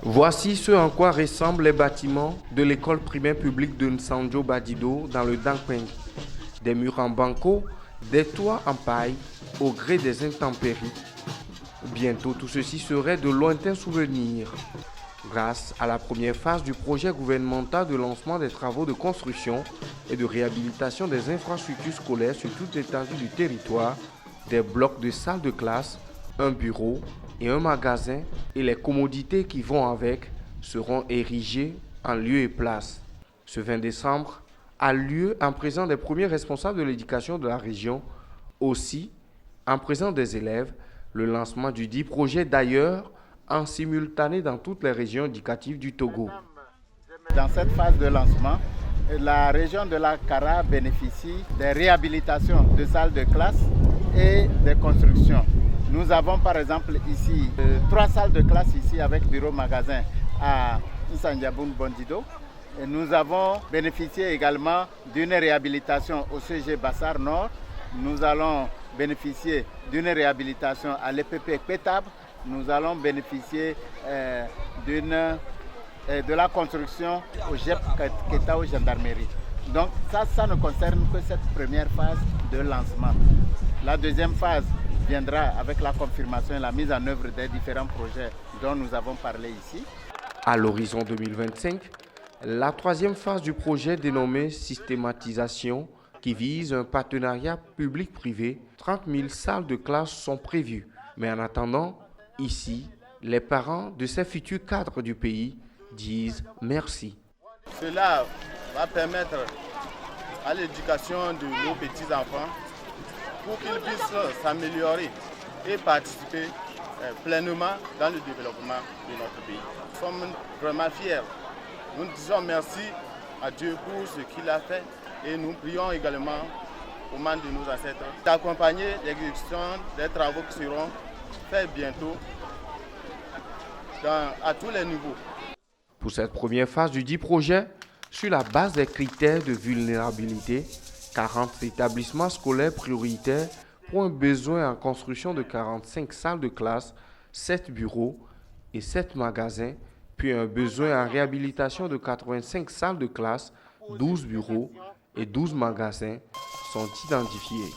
Voici ce en quoi ressemblent les bâtiments de l'école primaire publique de Nsanjo Badido dans le Dangpeng. Des murs en banco, des toits en paille, au gré des intempéries. Bientôt tout ceci serait de lointains souvenirs. Grâce à la première phase du projet gouvernemental de lancement des travaux de construction et de réhabilitation des infrastructures scolaires sur toute l'étendue du territoire, des blocs de salles de classe, un bureau et un magasin et les commodités qui vont avec seront érigés en lieu et place. Ce 20 décembre a lieu en présence des premiers responsables de l'éducation de la région, aussi en présence des élèves, le lancement du dit projet d'ailleurs en simultané dans toutes les régions éducatives du Togo. Dans cette phase de lancement, la région de la Kara bénéficie des réhabilitations de salles de classe et des constructions. Nous avons par exemple ici 3 salles de classe ici avec bureau-magasin à Nsanjaboun Bondido. Et nous avons bénéficié également d'une réhabilitation au CG Bassar Nord. Nous allons bénéficier d'une réhabilitation à l'EPP Pétab. Nous allons bénéficier de la construction au GEP Ketao Gendarmerie. Donc ça ne concerne que cette première phase de lancement. La deuxième phase viendra avec la confirmation et la mise en œuvre des différents projets dont nous avons parlé ici. À l'horizon 2025, la troisième phase du projet dénommé systématisation qui vise un partenariat public-privé, 30 000 salles de classe sont prévues. Mais en attendant, ici, les parents de ces futurs cadres du pays disent merci. Cela va permettre à l'éducation de nos petits-enfants pour qu'ils puissent s'améliorer et participer pleinement dans le développement de notre pays. Nous sommes vraiment fiers. Nous disons merci à Dieu pour ce qu'il a fait et nous prions également aux membres de nos ancêtres d'accompagner l'exécution des travaux qui seront faits bientôt à tous les niveaux. Pour cette première phase du dit projet, sur la base des critères de vulnérabilité, 40 établissements scolaires prioritaires pour un besoin en construction de 45 salles de classe, 7 bureaux et 7 magasins, puis un besoin en réhabilitation de 85 salles de classe, 12 bureaux et 12 magasins sont identifiés.